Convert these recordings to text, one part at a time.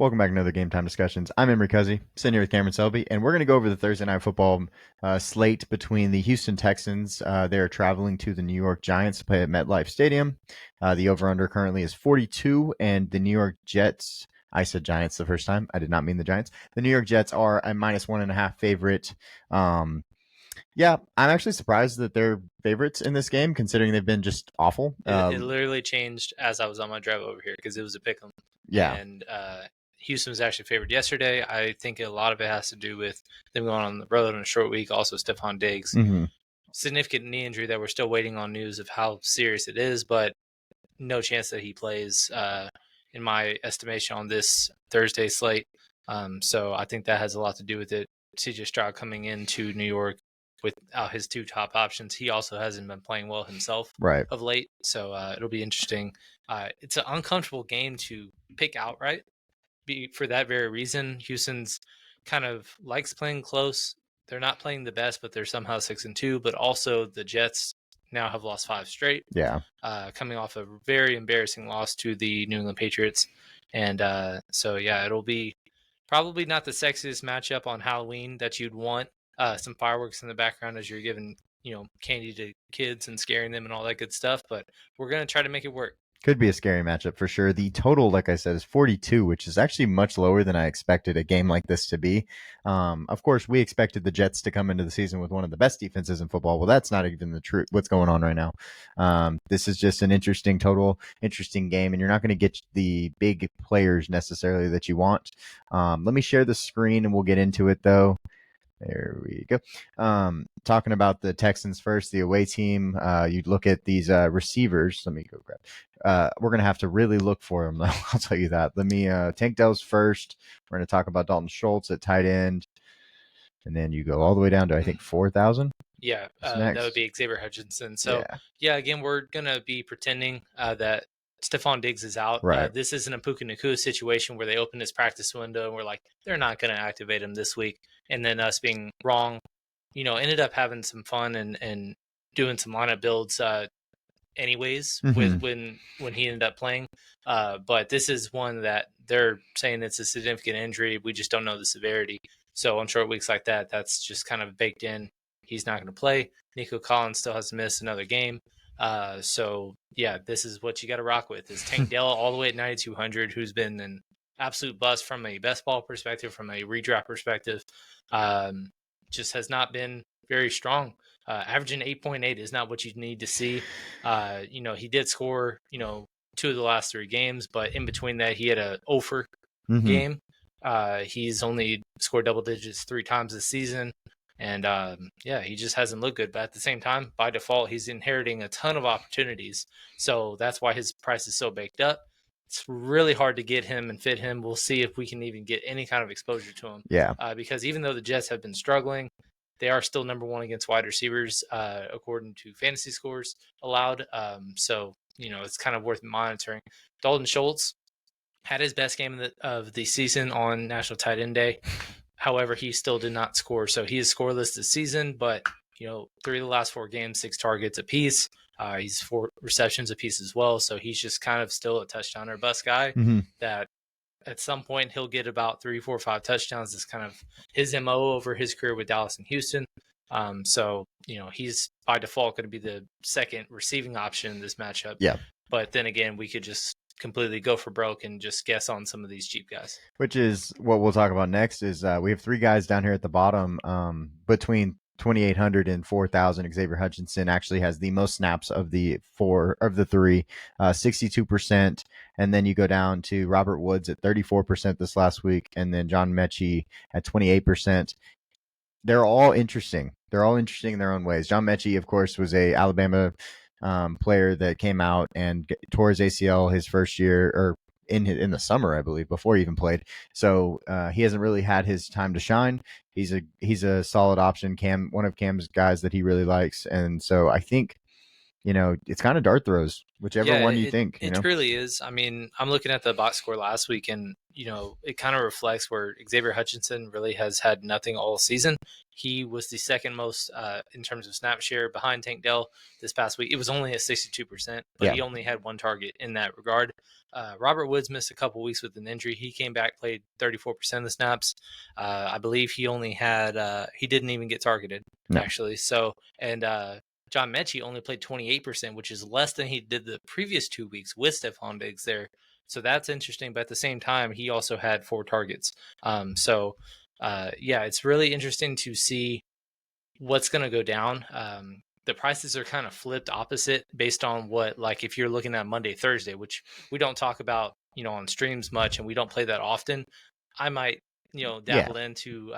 Welcome back to another Game Time Discussions. I'm Emery Cuzzy, sitting here with Cameron Selby, and we're going to go over the Thursday Night Football slate between the Houston Texans. They are traveling to the New York Giants to play at MetLife Stadium. The over-under currently is 42, and the New York Jets, I said Giants the first time. I did not mean the Giants. The New York Jets are a -1.5 favorite. Yeah, I'm actually surprised that they're favorites in this game, considering they've been just awful. It literally changed as I was on my drive over here because it was a pick 'em. Yeah. And Houston was actually favored yesterday. I think a lot of it has to do with them going on the road on a short week. Also, Stephon Diggs, significant knee injury that we're still waiting on news of how serious it is, but no chance that he plays, in my estimation, on this Thursday slate. So I think that has a lot to do with it. CJ Stroud coming into New York without his two top options. He also hasn't been playing well himself of late. So it'll be interesting. It's an uncomfortable game to pick outright for that very reason. Houston's kind of likes playing close. They're not playing the best, but they're somehow 6-2. But also the Jets now have lost 5 straight. Yeah. Coming off a very embarrassing loss to the New England Patriots. And so, yeah, it'll be probably not the sexiest matchup on Halloween that you'd want. Some fireworks in the background as you're giving, candy to kids and scaring them and all that good stuff. But we're going to try to make it work. Could be a scary matchup for sure. The total, like I said, is 42, which is actually much lower than I expected a game like this to be. Of course, we expected the Jets to come into the season with one of the best defenses in football. Well, that's not even the truth. What's going on right now? This is just an interesting game, and you're not going to get the big players necessarily that you want. Let me share the screen, and we'll get into it, though. There we go. Talking about the Texans first, the away team. You'd look at these receivers. Let me go grab. We're going to have to really look for them, though. I'll tell you that. Let me Tank Dell's first. We're going to talk about Dalton Schultz at tight end. And then you go all the way down to, I think, 4,000. Yeah, that would be Xavier Hutchinson. So, yeah again, we're going to be pretending that Stephon Diggs is out. Right. This isn't a Puka Nacua situation where they open his practice window and we're like, they're not going to activate him this week. And then us being wrong, ended up having some fun and doing some lineup builds anyways with when he ended up playing. But this is one that they're saying it's a significant injury. We just don't know the severity. So on short weeks like that, that's just kind of baked in. He's not going to play. Nico Collins still has to miss another game. So yeah, this is what you got to rock with is Tank Dell all the way at 9,200, who's been an absolute bust from a best ball perspective, from a redraft perspective. Just has not been very strong. Averaging 8.8 is not what you need to see. He did score, 2 of the last 3 games, but in between that, he had a 0 game. He's only scored double digits 3 times this season. And he just hasn't looked good. But at the same time, by default, he's inheriting a ton of opportunities. So that's why his price is so baked up. It's really hard to get him and fit him. We'll see if we can even get any kind of exposure to him. Yeah. Because even though the Jets have been struggling, they are still number 1 against wide receivers, according to fantasy scores allowed. So, it's kind of worth monitoring. Dalton Schultz had his best game of the season on National Tight End Day. However, he still did not score. So he is scoreless this season, but, 3 of the last 4 games, 6 targets apiece. He's 4 receptions apiece as well. So he's just kind of still a touchdown or bust guy that at some point he'll get about 3, 4, 5 touchdowns. That's kind of his MO over his career with Dallas and Houston. So, he's by default going to be the second receiving option in this matchup. Yeah. But then again, we could just completely go for broke and just guess on some of these cheap guys. Which is what we'll talk about next is we have 3 guys down here at the bottom between 2,800 and 4,000. Xavier Hutchinson actually has the most snaps of the 3, 62%. And then you go down to Robert Woods at 34% this last week. And then John Mechie at 28%. They're all interesting. They're all interesting in their own ways. John Mechie, of course, was a Alabama player that came out and tore his ACL his first year or in the summer, I believe, before he even played. So he hasn't really had his time to shine. He's a solid option. One of Cam's guys that he really likes. And so I think it's kind of dart throws, whichever Yeah, one you it think. it truly is. I mean, I'm looking at the box score last week, and it kind of reflects where Xavier Hutchinson really has had nothing all season. He was the second most in terms of snap share behind Tank Dell this past week. It was only at 62%, but Yeah. he only had one target in that regard. Robert Woods missed a couple weeks with an injury. He came back, played 34% of the snaps. I believe he only had he didn't even get targeted No. actually. So and John Mechie only played 28%, which is less than he did the previous 2 weeks with Stephon Diggs there. So that's interesting. But at the same time, he also had 4 targets. Yeah, it's really interesting to see what's going to go down. The prices are kind of flipped opposite based on what, like, if you're looking at Monday, Thursday, which we don't talk about, on streams much, and we don't play that often. I might, Yeah. dabble into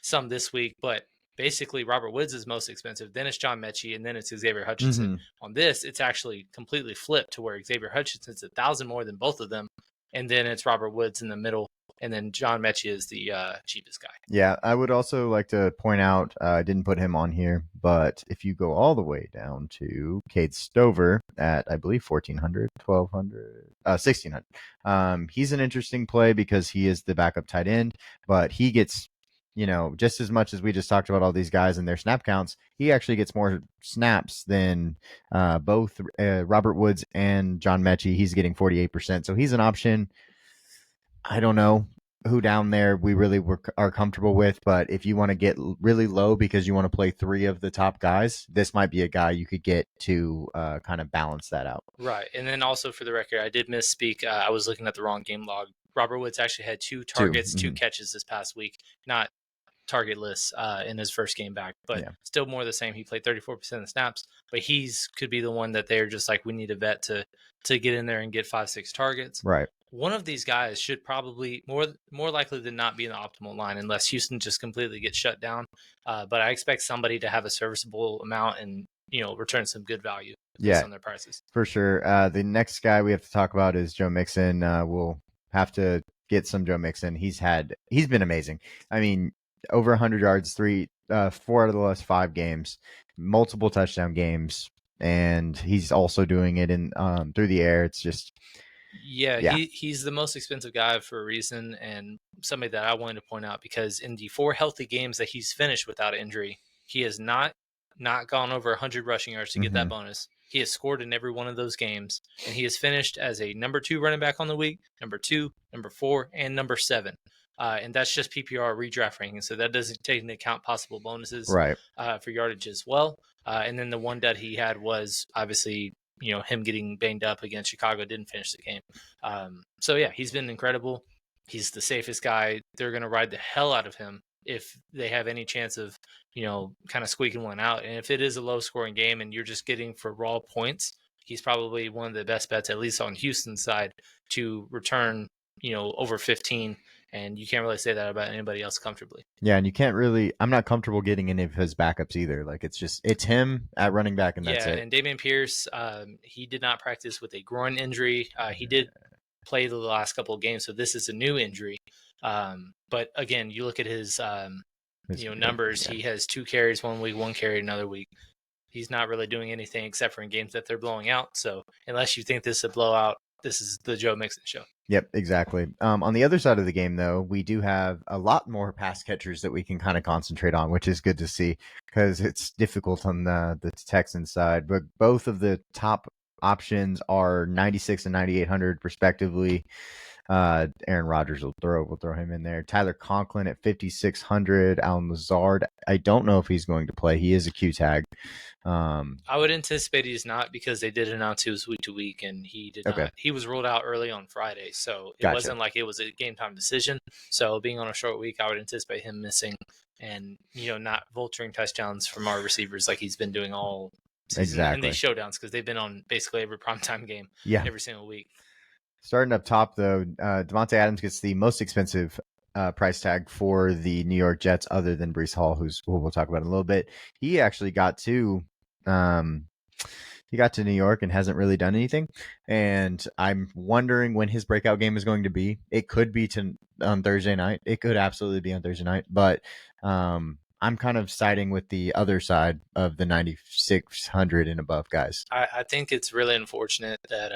some this week, but basically Robert Woods is most expensive. Then it's John Mechie, and then it's Xavier Hutchinson. Mm-hmm. On this, it's actually completely flipped to where Xavier Hutchinson's 1,000 more than both of them, and then it's Robert Woods in the middle, and then John Mechie is the cheapest guy. Yeah, I would also like to point out, I didn't put him on here, but if you go all the way down to Cade Stover at, I believe, 1,400, 1,200, 1,600, he's an interesting play because he is the backup tight end, but he gets, just as much as we just talked about all these guys and their snap counts, he actually gets more snaps than both Robert Woods and John Mechie. He's getting 48%, so he's an option. I don't know who down there we really are comfortable with, but if you want to get really low because you want to play 3 of the top guys, this might be a guy you could get to kind of balance that out. Right. And then also for the record, I did misspeak. I was looking at the wrong game log. Robert Woods actually had 2 targets, 2 catches this past week, not targetless in his first game back, but still more the same. He played 34% of the snaps, but could be the one that they're just like, we need a vet to get in there and get 5-6 targets. Right. One of these guys should probably more likely than not be in the optimal line unless Houston just completely gets shut down. But I expect somebody to have a serviceable amount and return some good value based on their prices. For sure. The next guy we have to talk about is Joe Mixon. We'll have to get some Joe Mixon. He's been amazing. I mean, over 100 yards, 4 out of the last 5 games, multiple touchdown games, and he's also doing it in through the air. It's just he's the most expensive guy for a reason, and somebody that I wanted to point out because in the 4 healthy games that he's finished without injury, he has not gone over 100 rushing yards to get that bonus. He has scored in every one of those games, and he has finished as a number 2 running back on the week, number 2, number 4, and number 7. And that's just PPR redraft ranking, so that doesn't take into account possible bonuses for yardage as well. And then the one that he had was obviously him getting banged up against Chicago, didn't finish the game. So yeah, he's been incredible. He's the safest guy. They're going to ride the hell out of him if they have any chance of kind of squeaking one out. And if it is a low scoring game and you're just getting for raw points, he's probably one of the best bets, at least on Houston's side, to return over 15. And you can't really say that about anybody else comfortably. Yeah, and you can't really. I'm not comfortable getting any of his backups either. Like it's him at running back, and that's it. Yeah, and Dameon Pierce, he did not practice with a groin injury. He did play the last couple of games, so this is a new injury. But again, you look at his numbers. Yeah. He has 2 carries 1 week, 1 carry another week. He's not really doing anything except for in games that they're blowing out. So unless you think this is a blowout, this is the Joe Mixon show. Yep, exactly. On the other side of the game, though, we do have a lot more pass catchers that we can kind of concentrate on, which is good to see because it's difficult on the Texans side. But both of the top options are 96 and 9,800 respectively. Aaron Rodgers we'll throw him in there. Tyler Conklin at 5,600. Allen Lazard, I don't know if he's going to play. He is a Q tag. I would anticipate he's not because they did announce he was week to week, and he did not. He was ruled out early on Friday, so it wasn't like it was a game time decision. So being on a short week, I would anticipate him missing and not vulturing touchdowns from our receivers like he's been doing all season. Exactly. And these showdowns because they've been on basically every primetime game every single week. Starting up top, though, Devontae Adams gets the most expensive price tag for the New York Jets, other than Breece Hall, who we'll talk about in a little bit. He actually got to New York and hasn't really done anything. And I'm wondering when his breakout game is going to be. It could be on Thursday night. It could absolutely be on Thursday night. But I'm kind of siding with the other side of the 9,600 and above guys. I think it's really unfortunate that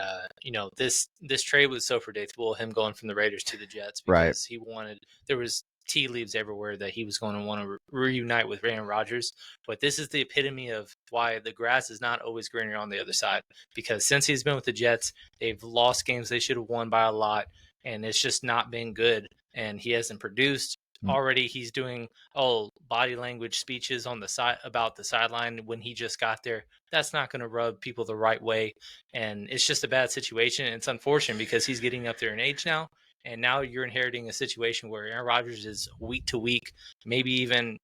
this trade was so predictable, him going from the Raiders to the Jets, Right. because there was tea leaves everywhere that he was going to want to reunite with Aaron Rodgers. But this is the epitome of why the grass is not always greener on the other side, because since he's been with the Jets, they've lost games they should have won by a lot, and it's just not been good, and he hasn't produced. Already he's doing body language speeches on the side about the sideline when he just got there. That's not going to rub people the right way, and it's just a bad situation. It's unfortunate because he's getting up there in age now, and now you're inheriting a situation where Aaron Rodgers is week to week, maybe even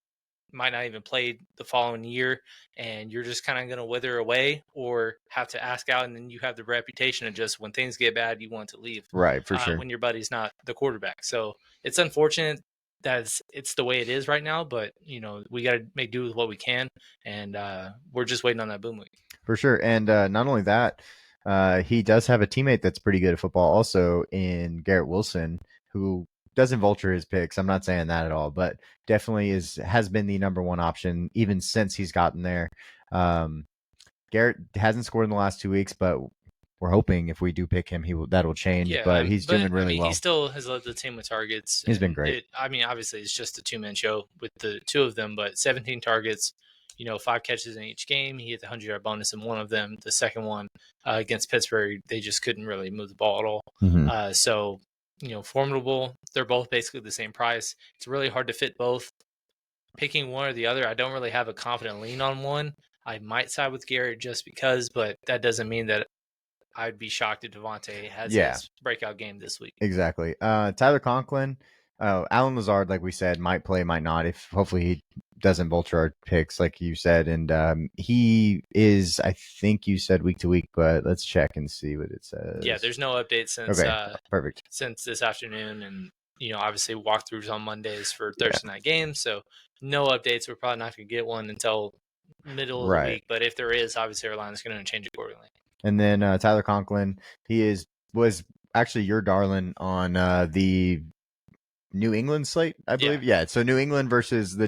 might not even play the following year, and you're just kind of going to wither away or have to ask out, and then you have the reputation of just when things get bad, you want to leave. Right, for sure. When your buddy's not the quarterback. So it's unfortunate that it's the way it is right now, but we got to make do with what we can, and we're just waiting on that boom week. For sure. And not only that, he does have a teammate that's pretty good at football also in Garrett Wilson, who doesn't vulture his picks. I'm not saying that at all, but definitely has been the number one option even since he's gotten there. Garrett hasn't scored in the last 2 weeks, but we're hoping if we do pick him, that'll change. Yeah, but he's doing really well. He still has led the team with targets. He's been great. Obviously, it's just a two-man show with the two of them, but 17 targets, 5 catches in each game. He hit the 100-yard bonus in one of them. The second one against Pittsburgh, they just couldn't really move the ball at all. Mm-hmm. So, formidable. They're both basically the same price. It's really hard to fit both. Picking one or the other, I don't really have a confident lean on one. I might side with Garrett just because, but that doesn't mean that I'd be shocked if Devontae has his breakout game this week. Exactly. Tyler Conklin, Alan Lazard, like we said, might play, might not. If hopefully he doesn't vulture our picks, like you said, and he is, I think you said week to week, but let's check and see what it says. Yeah, there's no update since perfect since this afternoon, and obviously walkthroughs on Mondays for Thursday night games, so no updates. We're probably not going to get one until middle of the week, but if there is, obviously our line is going to change accordingly. And then Tyler Conklin, was actually your darling on the New England slate, I believe. Yeah. So New England versus the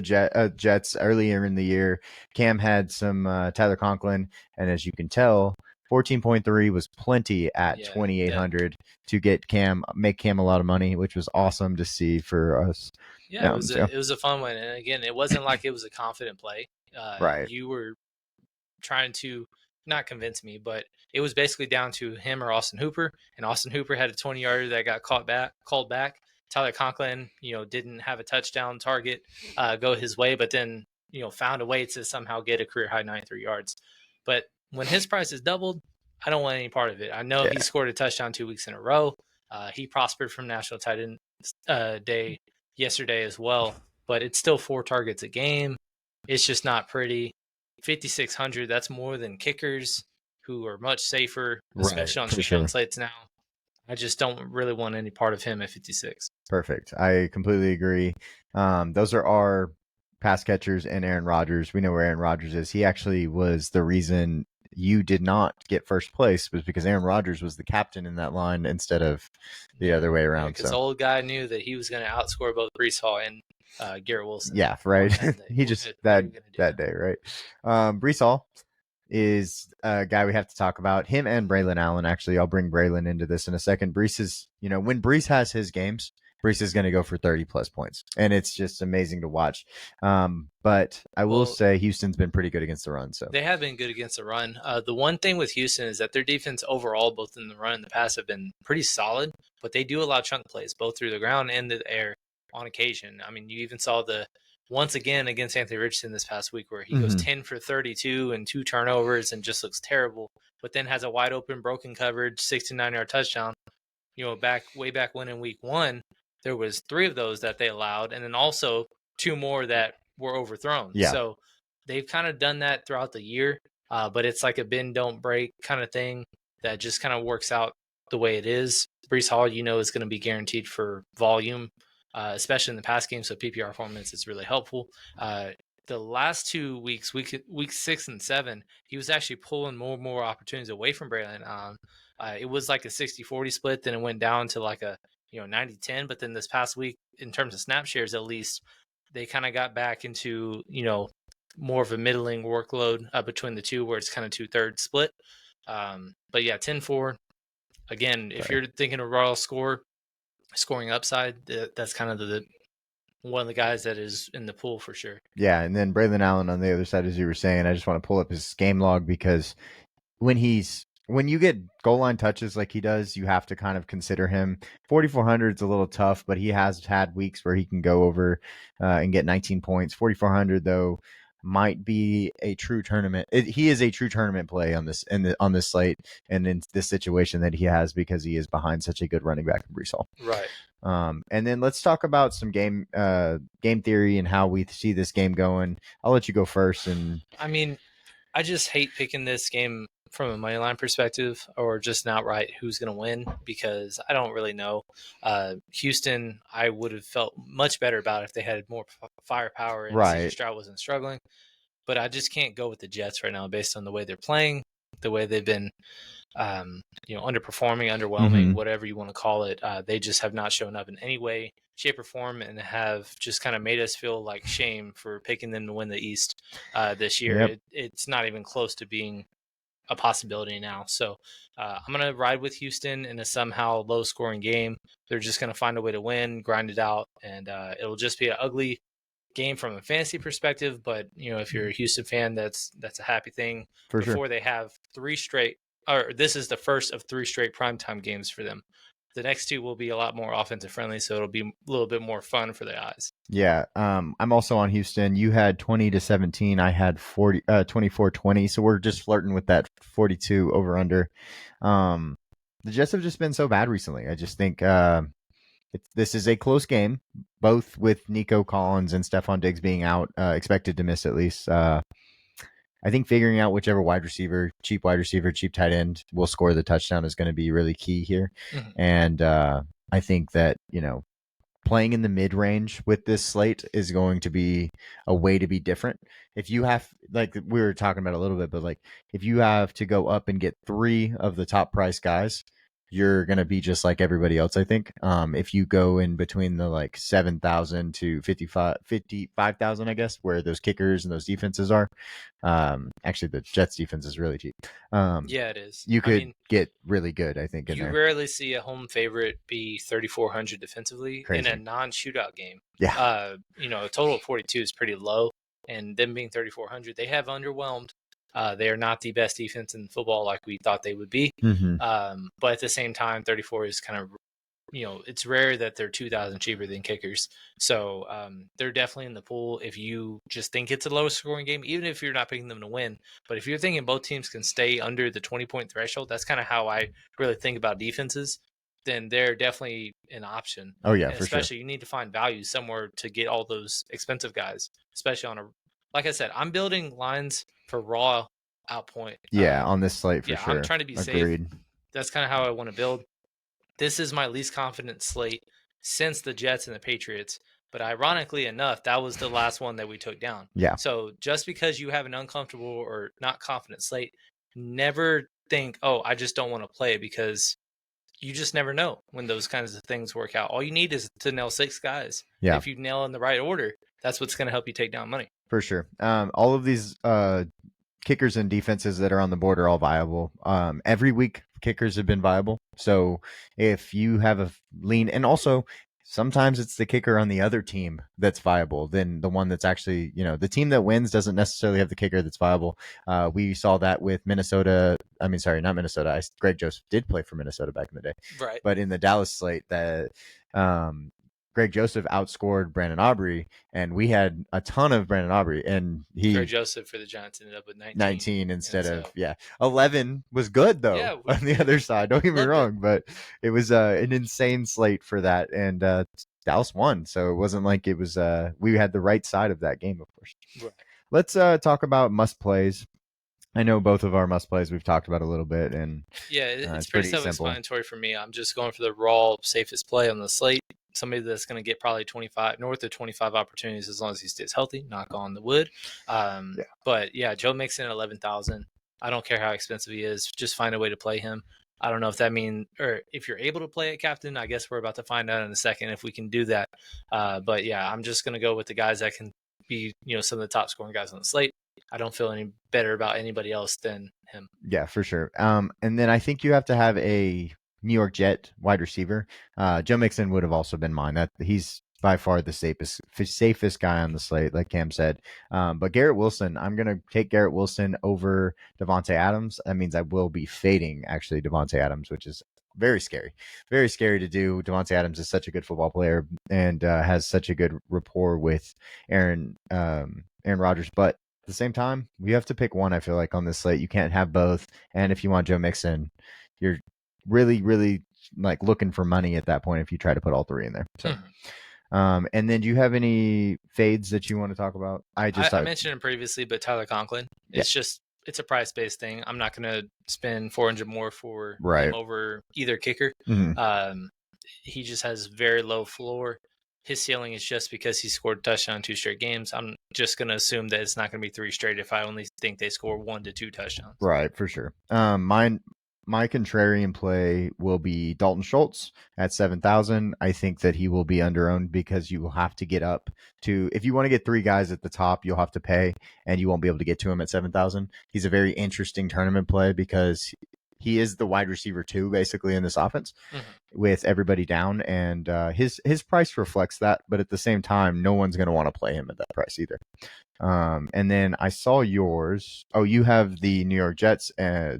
Jets earlier in the year. Cam had some Tyler Conklin, and as you can tell, 14.3 was plenty at 2,800 to make Cam a lot of money, which was awesome to see for us. Yeah, it was a fun one, and again, it wasn't like it was a confident play. Right. You were trying to not convince me, but it was basically down to him or Austin Hooper, and Austin Hooper had a 20-yarder that got called back. Tyler Conklin, didn't have a touchdown target go his way, but then, found a way to somehow get a career high 93 yards. But when his price is doubled, I don't want any part of it. I know he scored a touchdown 2 weeks in a row. He prospered from National Tight End Day yesterday as well, but it's still 4 targets a game. It's just not pretty. 5,600, that's more than kickers who are much safer, especially on showdown slates now. I just don't really want any part of him at 56. Perfect. I completely agree. Those are our pass catchers and Aaron Rodgers. We know where Aaron Rodgers is. He actually was the reason you did not get first place, was because Aaron Rodgers was the captain in that line instead of the other way around. Because the old guy knew that he was going to outscore both Breece Hall and Garrett Wilson. Yeah, right. He just that day, right? Breece Hall is a guy we have to talk about. Him and Braylon Allen. Actually, I'll bring Braylon into this in a second. Breece is, when Breece has his games, Breece is going to go for 30 plus points, and it's just amazing to watch. But I will say Houston's been pretty good against the run. So they have been good against the run. The one thing with Houston is that their defense overall, both in the run and the pass, have been pretty solid, but they do allow chunk plays both through the ground and the air on occasion. I mean, you even saw once again against Anthony Richardson this past week where he goes 10 for 32 and 2 turnovers and just looks terrible, but then has a wide open broken coverage 69-yard touchdown. Way back when in week 1, there was 3 of those that they allowed, and then also 2 more that were overthrown. Yeah. So they've kind of done that throughout the year, but it's like a bend don't break kind of thing that just kind of works out the way it is. Breece Hall, is going to be guaranteed for volume, especially in the pass game. So PPR formats, it's really helpful. The last 2 weeks, week 6 and 7, he was actually pulling more opportunities away from Braylon. It was like a 60-40 split. Then it went down to like a 90-10. But then this past week, in terms of snap shares, at least they kind of got back into, more of a middling workload between the two, where it's kind of 2/3 split. But yeah, 10-4. Again, if Sorry. you're thinking of raw scoring upside, that's kind of the one of the guys that is in the pool for sure. Yeah, and then Braylon Allen on the other side, as you were saying, I just want to pull up his game log because when you get goal line touches like he does, you have to kind of consider him. 4,400 is a little tough, but he has had weeks where he can go over and get 19 points. 4,400 though might be a true tournament. He is a true tournament play on this on this slate and in this situation that he has because he is behind such a good running back in Brees Hall. Right. And then let's talk about some game theory and how we see this game going. I'll let you go first. And I mean, I just hate picking this game from a money line perspective or just an outright who's going to win because I don't really know. Houston, I would have felt much better about if they had more firepower and right, CJ Stroud wasn't struggling. But I just can't go with the Jets right now based on the way they're playing, the way they've been, underperforming, underwhelming, whatever you want to call it. They just have not shown up in any way, shape, or form, and have just kind of made us feel like shame for picking them to win the East this year. Yep. It's not even close to being a possibility now. So I'm going to ride with Houston in a somehow low-scoring game. They're just going to find a way to win, grind it out, and it'll just be an ugly game from a fantasy perspective. But if you're a Houston fan, that's a happy thing. For sure. Before they have this is the first of 3 straight primetime games for them. The next 2 will be a lot more offensive friendly, so it'll be a little bit more fun for the eyes. Yeah, I'm also on Houston. You had 20-17. I had 24-20. So we're just flirting with that 42 over under. The Jets have just been so bad recently. I just think this is a close game, both with Nico Collins and Stephon Diggs being out, expected to miss at least. I think figuring out whichever wide receiver, cheap tight end will score the touchdown is going to be really key here. And I think that, playing in the mid-range with this slate is going to be a way to be different. If you have, like we were talking about a little bit, but like if you have to go up and get 3 of the top price guys, you're going to be just like everybody else, I think. If you go in between the like 7,000 to 55,000, I guess, where those kickers and those defenses are. Actually, the Jets defense is really cheap. Yeah, it is. You could get really good, I think, in you there. rarely see a home favorite be 3,400 defensively Crazy. in a non-shootout game. Yeah. A total of 42 is pretty low, and them being 3,400, they have underwhelmed. They are not the best defense in football like we thought they would be. But at the same time, 34 is kind of, it's rare that they're 2,000 cheaper than kickers. So they're definitely in the pool if you just think it's a low scoring game, even if you're not picking them to win. But if you're thinking both teams can stay under the 20-point threshold, that's kind of how I really think about defenses. Then they're definitely an option. Oh, yeah, and for especially sure. you need to find value somewhere to get all those expensive guys, especially like I said, I'm building lines for raw outpoint. Yeah, on this slate for sure. I'm trying to be Agreed. safe. That's kind of how I want to build. This is my least confident slate since the Jets and the Patriots. But ironically enough, that was the last one that we took down. Yeah. So just because you have an uncomfortable or not confident slate, never think, oh, I just don't want to play, because you just never know when those kinds of things work out. All you need is to nail 6 guys. Yeah. If you nail in the right order, that's what's going to help you take down money. For sure. All of these kickers and defenses that are on the board are all viable. Every week, kickers have been viable. So if you have a lean, and also sometimes it's the kicker on the other team that's viable than the one that's actually, the team that wins doesn't necessarily have the kicker that's viable. We saw that with Minnesota. I mean, sorry, not Minnesota. Greg Joseph did play for Minnesota back in the day. Right. But in the Dallas slate, that Greg Joseph outscored Brandon Aubrey, and we had a ton of Brandon Aubrey, and Greg Joseph for the Giants ended up with 19 instead of 11 was good though. On the other side, don't get me wrong, but it was an insane slate for that, and Dallas won, so it wasn't like it was we had the right side of that game, of course. Right. Let's talk about must plays. I know both of our must plays we've talked about a little bit, and it's pretty self-explanatory for me. I'm just going for the raw safest play on the slate. Somebody that's going to get probably north of 25 opportunities as long as he stays healthy. Knock on the wood. But yeah, Joe Mixon at 11,000. I don't care how expensive he is. Just find a way to play him. I don't know if that means, or if you're able to play it captain. I guess we're about to find out in a second if we can do that. But yeah, I'm just going to go with the guys that can be, some of the top scoring guys on the slate. I don't feel any better about anybody else than him. Yeah, for sure. And then I think you have to have a New York Jet wide receiver. Joe Mixon would have also been mine. That he's by far the safest guy on the slate, like Cam said. But Garrett Wilson, I'm gonna take Garrett Wilson over Devontae Adams. That means I will be fading actually Devontae Adams, which is very scary. Very scary to do. Devontae Adams is such a good football player and has such a good rapport with Aaron Rodgers, but at the same time, we have to pick one. I feel like on this slate, you can't have both. And if you want Joe Mixon, you're really, really like looking for money at that point if you try to put all three in there. So, and then do you have any fades that you want to talk about? I mentioned him previously, but Tyler Conklin. It's a price based thing. I'm not going to spend $400 more for him over either kicker. Mm-hmm. He just has very low floor. His ceiling is just because he scored a touchdown in 2 straight games. I'm just going to assume that it's not going to be 3 straight if I only think they score 1 to 2 touchdowns. Right, for sure. My contrarian play will be Dalton Schultz at 7,000. I think that he will be under-owned because you will have to get up to, if you want to get 3 guys at the top, you'll have to pay, and you won't be able to get to him at 7,000. He's a very interesting tournament play because he is the wide receiver 2 basically in this offense with everybody down, and his price reflects that, but at the same time, no one's going to want to play him at that price either. And then I saw yours. Oh, you have the New York Jets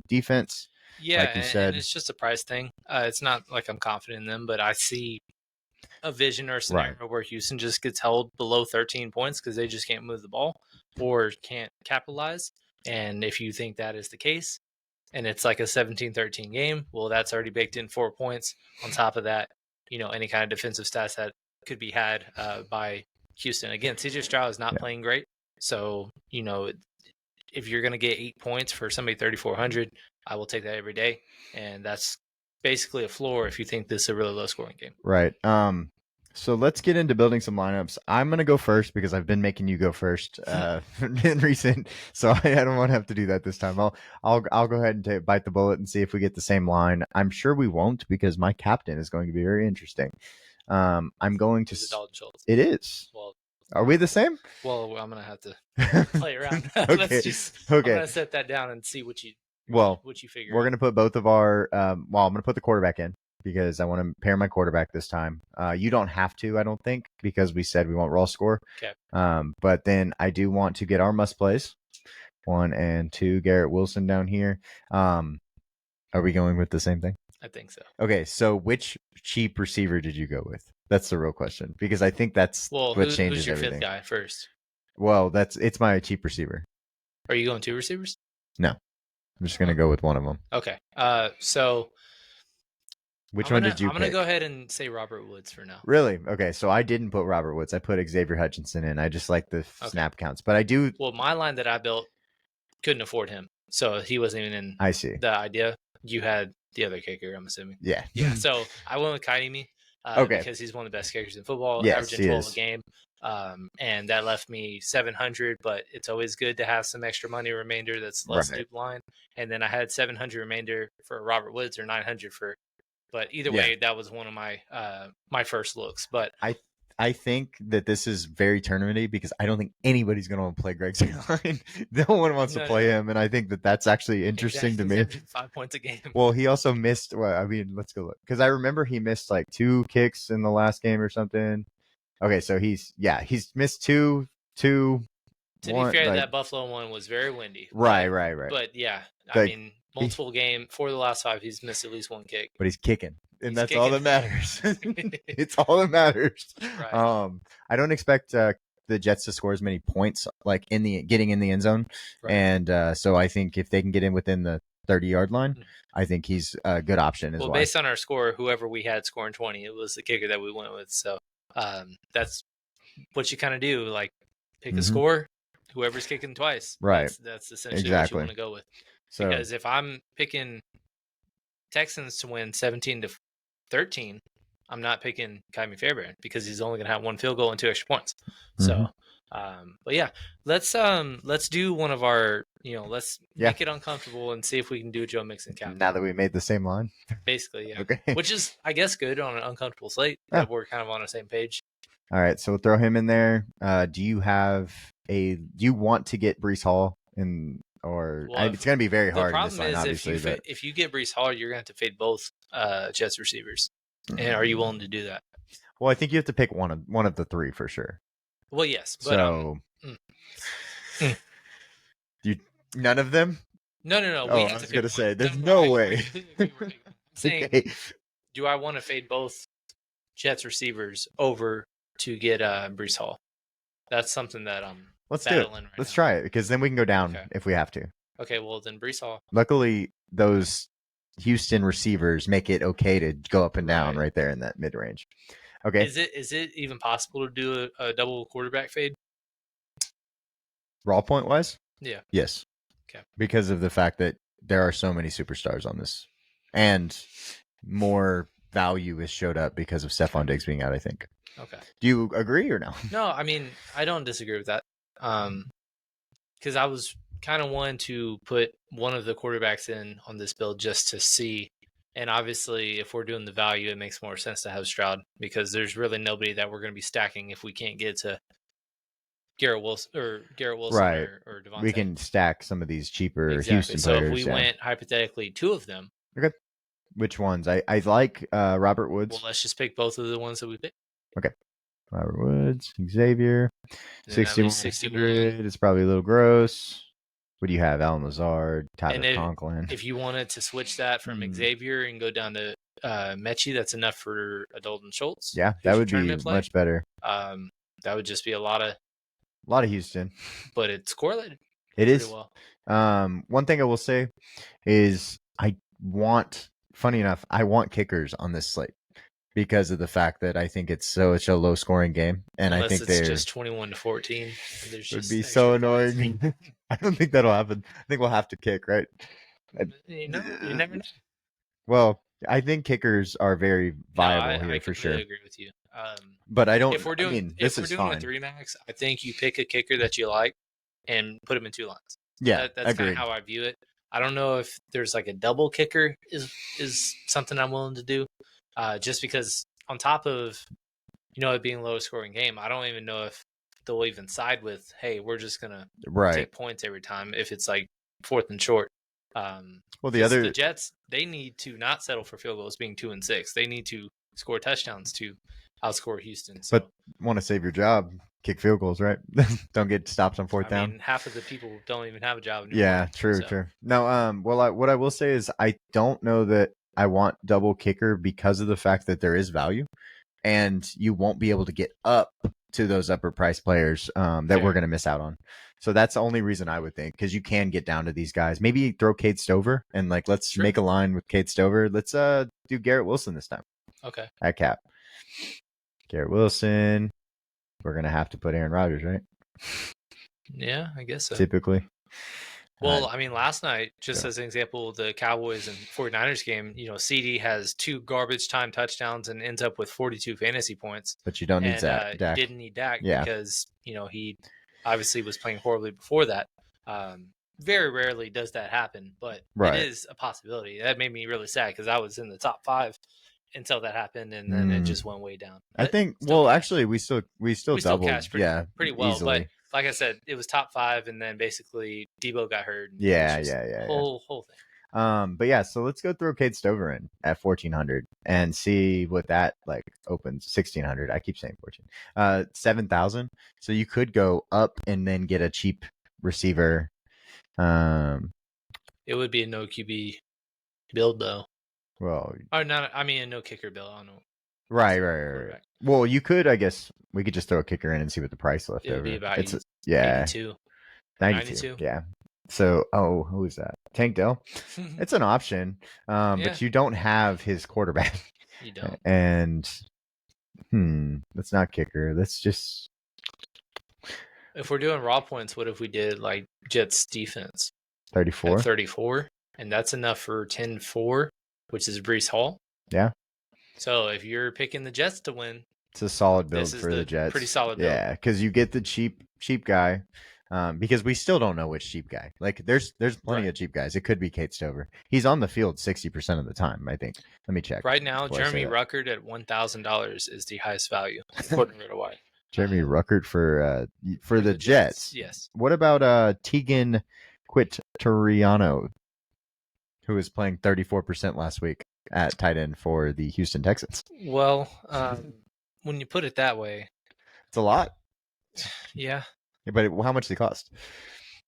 defense. Yeah, like you said, and it's just a price thing. It's not like I'm confident in them, but I see a vision or a scenario where Houston just gets held below 13 points because they just can't move the ball or can't capitalize. And if you think that is the case, and it's like a 17-13 game, well, that's already baked in 4 points. On top of that, any kind of defensive stats that could be had by Houston. Again, CJ Stroud is not playing great. So, if you're going to get 8 points for somebody 3,400, I will take that every day. And that's basically a floor if you think this is a really low scoring game. Right. So let's get into building some lineups. I'm going to go first because I've been making you go first in recent. So I don't want to have to do that this time. I'll go ahead and bite the bullet and see if we get the same line. I'm sure we won't because my captain is going to be very interesting. I'm going to. It is. Well, are we the same? Well, I'm going to have to play around. Okay. I'm going to set that down and see what you figure. We're going to put both of our. I'm going to put the quarterback in because I want to pair my quarterback this time. You don't have to, I don't think, because we said we want raw score. Okay. But then I do want to get our must plays. 1 and 2, Garrett Wilson down here. Are we going with the same thing? I think so. Okay, so which cheap receiver did you go with? That's the real question because I think that's what changes who's your everything. 5th guy first? Well, it's my cheap receiver. Are you going 2 receivers? No, I'm just going to go with one of them. Okay. So which one did you pick? I'm going to go ahead and say Robert Woods for now. Really? Okay, so I didn't put Robert Woods. I put Xavier Hutchinson in. I just like the snap counts. But I do... Well, my line that I built couldn't afford him. So he wasn't even in the idea. You had the other kicker, I'm assuming. Yeah. Yeah, so I went with Kaimi because he's one of the best kickers in football, averaging 12 a game. And that left me 700, but it's always good to have some extra money remainder that's less deep line. And then I had 700 remainder for Robert Woods or 900 for... But either way, that was one of my my first looks. But I think that this is very tournamenty because I don't think anybody's going to want to play Greg Zuerlein. No one wants to play him, and I think that that's actually interesting to me. 5 points a game. Well, he also missed. Well, I mean, let's go look because I remember he missed like 2 kicks in the last game or something. Okay, so he's missed two. To be fair, that Buffalo one was very windy. Right. But yeah, I mean, multiple game for the last 5, he's missed at least 1 kick. But he's kicking, and that's all that matters. It's all that matters. Right. I don't expect the Jets to score as many points, like getting in the end zone, and so I think if they can get in within the 30-yard line, I think he's a good option as well. Well, based on our score, whoever we had scoring 20, it was the kicker that we went with. So that's what you kind of do, like pick a score. Whoever's kicking twice, right? That's essentially what you want to go with. So, because if I'm picking Texans to win 17-13, I'm not picking Kaimi Fairbairn because he's only going to have 1 field goal and 2 extra points. So But yeah, let's do one of our, let's make it uncomfortable and see if we can do Joe Mixon cap. Now that we made the same line. Basically, yeah. Okay. Which is, I guess, good on an uncomfortable slate that we're kind of on the same page. All right, so we'll throw him in there. Do you want to get Breece Hall in, or it's going to be very hard in this line, obviously. If you get Breece Hall, you're going to have to fade both Jets receivers. And are you willing to do that? Well, I think you have to pick one of the three for sure. Well, yes, but so none of them. No. I was going to say, there's no way. Saying, do I want to fade both Jets receivers over to get Breece Hall? That's something that I'm battling right Let's now. try it, because then we can go down if we have to. Okay, well then Breece Hall. Luckily, those Houston receivers make it okay to go up and down right there in that mid range. Okay. Is it even possible to do a double quarterback fade? Raw point wise? Yeah. Yes. Okay. Because of the fact that there are so many superstars on this, and more value is showed up because of Stephon Diggs being out, I think. Okay. Do you agree or no? No, I mean, I don't disagree with that. Because I was kind of wanting to put one of the quarterbacks in on this build just to see. And obviously, if we're doing the value, it makes more sense to have Stroud, because there's really nobody that we're going to be stacking if we can't get to Garrett Wilson right. or Devontae. We can stack some of these cheaper Houston players. So if we went hypothetically two of them. Okay. Which ones? I like Robert Woods. Well, let's just pick both of the ones that we picked. Okay. Robert Woods, Xavier, 6100 is probably a little gross. What do you have? Alan Lazard, Tyler Conklin. If you wanted to switch that from Xavier and go down to Mechie, that's enough for Dalton Schultz. Yeah, that would be much better. That would just be a lot of Houston, but it's correlated. It is. Well. One thing I will say is funny enough, I want kickers on this slate, because of the fact that I think it's such a low scoring game, and unless I think it's just 21-14. It would be so annoying. I don't think that'll happen. I think we'll have to kick, right? You never know. Well, I think kickers are very viable here for sure. I agree with you. But I don't. If we're doing a 3-max, I think you pick a kicker that you like and put him in two lines. Yeah, that's kind of how I view it. I don't know if there's like a double kicker is something I'm willing to do. Just because on top of, it being a low scoring game, I don't even know if they'll even side with, hey, we're just going to take points every time if it's like 4th and short. The Jets, they need to not settle for field goals being 2-6. They need to score touchdowns to outscore Houston. So. But want to save your job, kick field goals, right? Don't get stopped on 4th down. Half of the people don't even have a job anymore. Yeah, true. No, what I will say is I don't know that I want double kicker, because of the fact that there is value, and you won't be able to get up to those upper price players that we're going to miss out on. So that's the only reason I would think, because you can get down to these guys. Maybe throw Cade Stover and let's make a line with Cade Stover. Let's do Garrett Wilson this time. Okay. At cap. Garrett Wilson. We're going to have to put Aaron Rodgers, right? Yeah, I guess so. Typically. Well, last night, just as an example, the Cowboys and 49ers game, CD has 2 garbage time touchdowns and ends up with 42 fantasy points. But you don't need Dak. You didn't need Dak because, he obviously was playing horribly before that. Very rarely does that happen, but it is a possibility. That made me really sad because I was in the top 5 until that happened, and then it just went way down. But I think, actually, we still doubled. Cashed pretty well, easily. But like I said, it was top 5, and then basically Debo got hurt. Yeah. Whole thing. But yeah, so let's go throw Cade Stover in at 1,400 and see what that opens. 1,600. I keep saying 14. 7,000. So you could go up and then get a cheap receiver. It would be a no QB build though. Well, or not. I mean, a no kicker build. I don't know. Right. Well, you could. I guess we could just throw a kicker in and see what the price left over. It would be about 92. 92. Yeah. So, who is that? Tank Dell. It's an option, but you don't have his quarterback. You don't. And that's not kicker. That's just. If we're doing raw points, what if we did Jets defense? 34. 34, and that's enough for 10-4, which is Breece Hall. Yeah. So if you're picking the Jets to win, it's a solid build for the Jets. Pretty solid build. Yeah, because you get the cheap cheap guy. Because we still don't know which cheap guy. Like there's plenty of cheap guys. It could be Kate Stover. He's on the field 60% of the time, I think. Let me check. Right now, Jeremy Ruckert at $1,000 is the highest value according to RotoWire. Jeremy Ruckert for the Jets. Yes. What about Tegan Quitoriano, who was playing 34% last week at tight end for the Houston Texans? Well, when you put it that way, it's a lot. Yeah. But how much did it cost?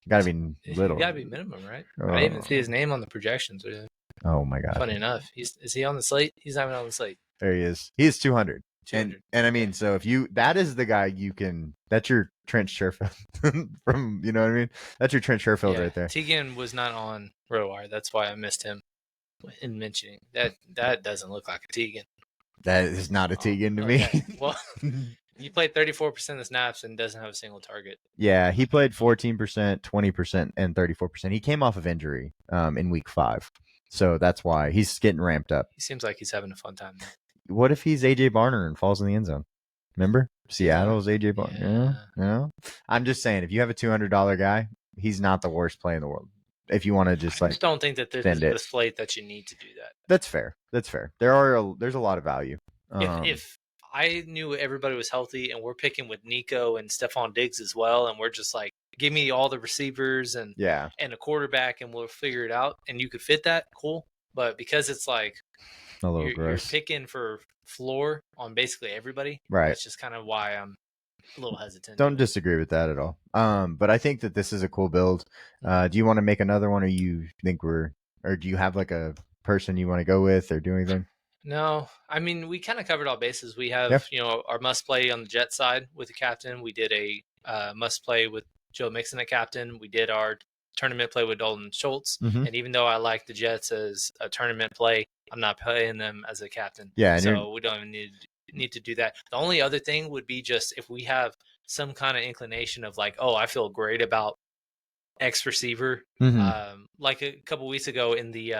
Got to be little. Got to be minimum, right? I didn't even see his name on the projections. Oh my god! Funny enough, is he on the slate? He's not even on the slate. There he is. He is 200. 200. And I mean, so if that is the guy you can. That's your Trent Sherfield from. You know what I mean? That's your Trent Sherfield right there. Tegan was not on RotoWire. That's why I missed him in mentioning that. That doesn't look like a Tegan. That is not a Tegan to me. Well. He played 34% of snaps and doesn't have a single target. Yeah, he played 14%, 20%, and 34%. He came off of injury in week 5. So that's why he's getting ramped up. He seems like he's having a fun time. What if he's AJ Barner and falls in the end zone? Remember? Seattle's AJ Barner. Yeah. I'm just saying, if you have a $200 guy, he's not the worst play in the world. If you want to just I just don't think that there's a slate that you need to do that. That's fair. There's a lot of value. If I knew everybody was healthy and we're picking with Nico and Stephon Diggs as well, and we're just like, give me all the receivers and a quarterback and we'll figure it out, and you could fit that, cool. But because it's like a little gross, you're picking for floor on basically everybody, right? That's just kind of why I'm a little hesitant. Don't disagree with that at all. But I think that this is a cool build. Do you want to make another one, or you think or do you have like a person you want to go with or do anything? No, I mean, we kind of covered all bases. We have, our must play on the Jet side with the captain. We did a must play with Joe Mixon at captain. We did our tournament play with Dalton Schultz. Mm-hmm. And even though I like the Jets as a tournament play, I'm not playing them as a captain. Yeah. So we don't even need to do that. The only other thing would be just if we have some kind of inclination of like, oh, I feel great about X receiver, like a couple weeks ago in the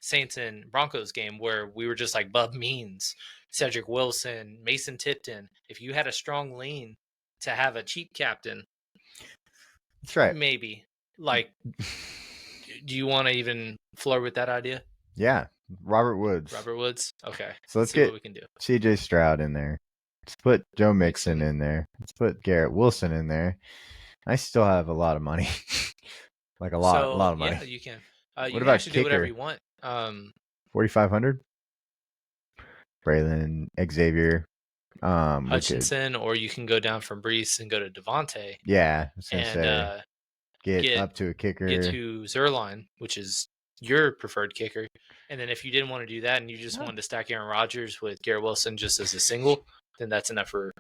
Saints and Broncos game where we were just like Bub Means, Cedric Wilson, Mason Tipton. If you had a strong lean to have a cheap captain, that's right. Maybe. Like, do you want to even flirt with that idea? Yeah, Robert Woods. Okay. So let's get what we can do. C.J. Stroud in there. Let's put Joe Mixon in there. Let's put Garrett Wilson in there. I still have a lot of money. Like a lot of money. Yeah, you can. What you about can actually kicker? Do whatever you want. 4,500. Braylon, Xavier, Hutchinson, or you can go down from Brees and go to Devontae. Yeah, I was gonna say get up to a kicker. Get to Zerline, which is your preferred kicker. And then if you didn't want to do that and you just wanted to stack Aaron Rodgers with Garrett Wilson just as a single, then that's enough for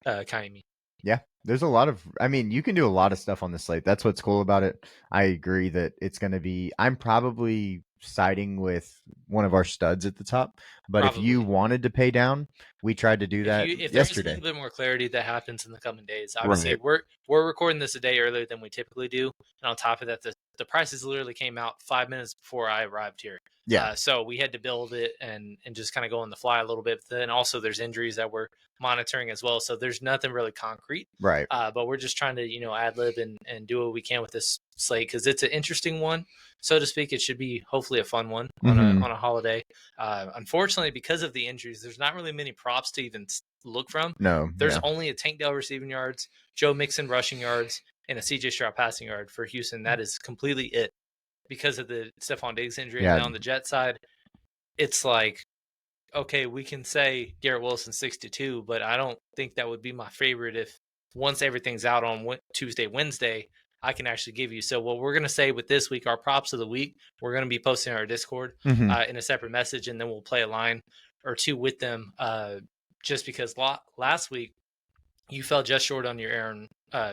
Kaimi. Yeah. There's a lot of, you can do a lot of stuff on the slate. That's what's cool about it. I agree that it's going to be, I'm probably siding with one of our studs at the top. But if you wanted to pay down, we tried to do that if yesterday. There's a little bit more clarity that happens in the coming days. Obviously, we're recording this a day earlier than we typically do. And on top of that, the prices literally came out 5 minutes before I arrived here. Yeah. So we had to build it and just kind of go on the fly a little bit. But then also there's injuries that we're monitoring as well. So there's nothing really concrete. Right. But we're just trying to, ad lib and do what we can with this slate because it's an interesting one, so to speak. It should be hopefully a fun one on a holiday. Unfortunately, because of the injuries, there's not really many props to even look from. No. There's only a Tank Dell receiving yards, Joe Mixon rushing yards, and a CJ Stroud passing yard for Houston. That is completely it. Because of the Stephon Diggs injury. And on the Jet side, it's like, okay, we can say Garrett Wilson 62, but I don't think that would be my favorite if once everything's out on Tuesday, Wednesday, I can actually give you. So what we're going to say with this week, our props of the week, we're going to be posting on our Discord in a separate message, and then we'll play a line or two with them just because last week you fell just short on your Aaron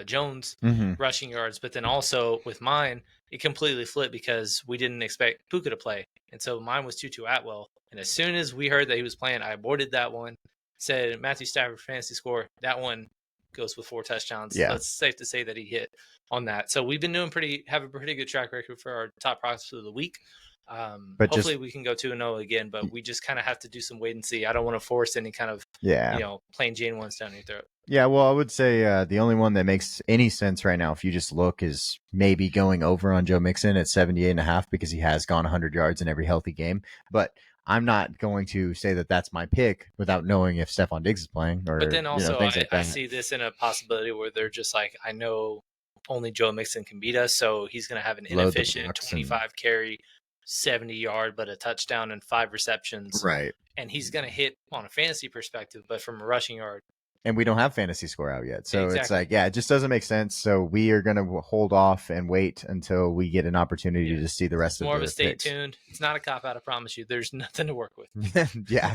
Jones rushing yards, but then also with mine, it completely flipped because we didn't expect Puka to play. And so mine was Tutu Atwell. And as soon as we heard that he was playing, I aborted that one, said Matthew Stafford fantasy score. That one goes with 4 touchdowns. Yeah. So it's safe to say that he hit on that. So we've been have a pretty good track record for our top props of the week. But Hopefully just we can go 2-0 again, but we just kind of have to do some wait and see. I don't want to force any kind of, yeah. plain Jane ones down your throat. Yeah, well, I would say the only one that makes any sense right now, if you just look, is maybe going over on Joe Mixon at 78.5 because he has gone 100 yards in every healthy game. But I'm not going to say that that's my pick without knowing if Stephon Diggs is playing But or then also, things like I that. see this in a possibility where they're just like, I know only Joe Mixon can beat us, so he's going to have an Load the inefficient box and 25 carry, 70-yard, but a touchdown and 5 receptions. right. And he's going to hit on a fantasy perspective, but from a rushing yard. And we don't have fantasy score out yet. So it's Exactly. like, yeah, it just doesn't make sense. So we are going to hold off and wait until we get an opportunity to see the rest It's of more of the a stay picks. tuned. It's not a cop out, I promise you. There's nothing to work with. Yeah.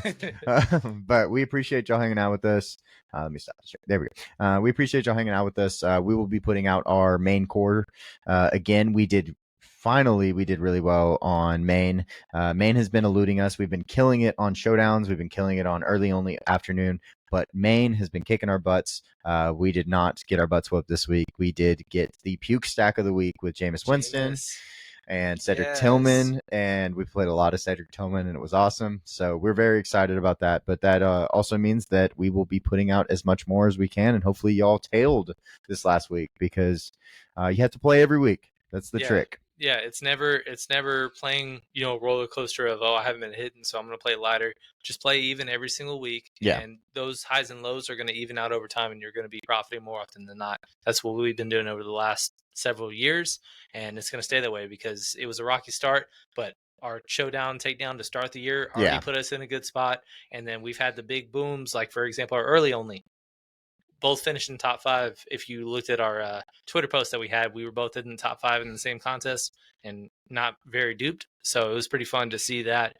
But we appreciate y'all hanging out with us. Let me stop. There we go. We appreciate y'all hanging out with us. We will be putting out our main core. Again, we did really well on Maine. Maine has been eluding us. We've been killing it on showdowns. We've been killing it on early only afternoon. But Maine has been kicking our butts. We did not get our butts whooped this week. We did get the puke stack of the week with Jameis Winston and Cedric Tillman, and we played a lot of Cedric Tillman, and it was awesome. So we're very excited about that. But that also means that we will be putting out as much more as we can, and hopefully y'all tailed this last week because you have to play every week. That's the trick. Yeah, it's never playing, roller coaster of, I haven't been hitting, so I'm going to play lighter. Just play even every single week, and those highs and lows are going to even out over time, and you're going to be profiting more often than not. That's what we've been doing over the last several years, and it's going to stay that way because it was a rocky start, but our showdown takedown to start the year already put us in a good spot, and then we've had the big booms, like, for example, our early only. Both finished in top 5. If you looked at our Twitter post that we had, we were both in the top 5 in the same contest and not very duped. So it was pretty fun to see that.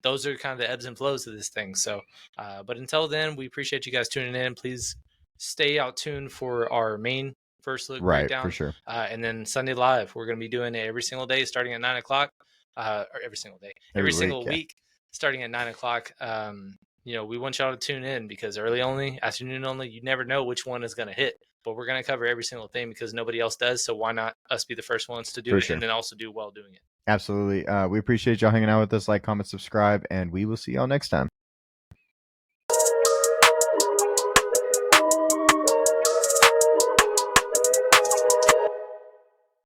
Those are kind of the ebbs and flows of this thing. So, but until then, we appreciate you guys tuning in. Please stay out tuned for our main first look breakdown. For sure. And then Sunday Live, we're going to be doing it every single day starting at 9 o'clock. Or every single day, every single week starting at 9 o'clock. We want y'all to tune in because early only, afternoon only, you never know which one is going to hit. But we're going to cover every single thing because nobody else does. So why not us be the first ones to do it and then also do well doing it? Absolutely. We appreciate y'all hanging out with us. Like, comment, subscribe, and we will see y'all next time.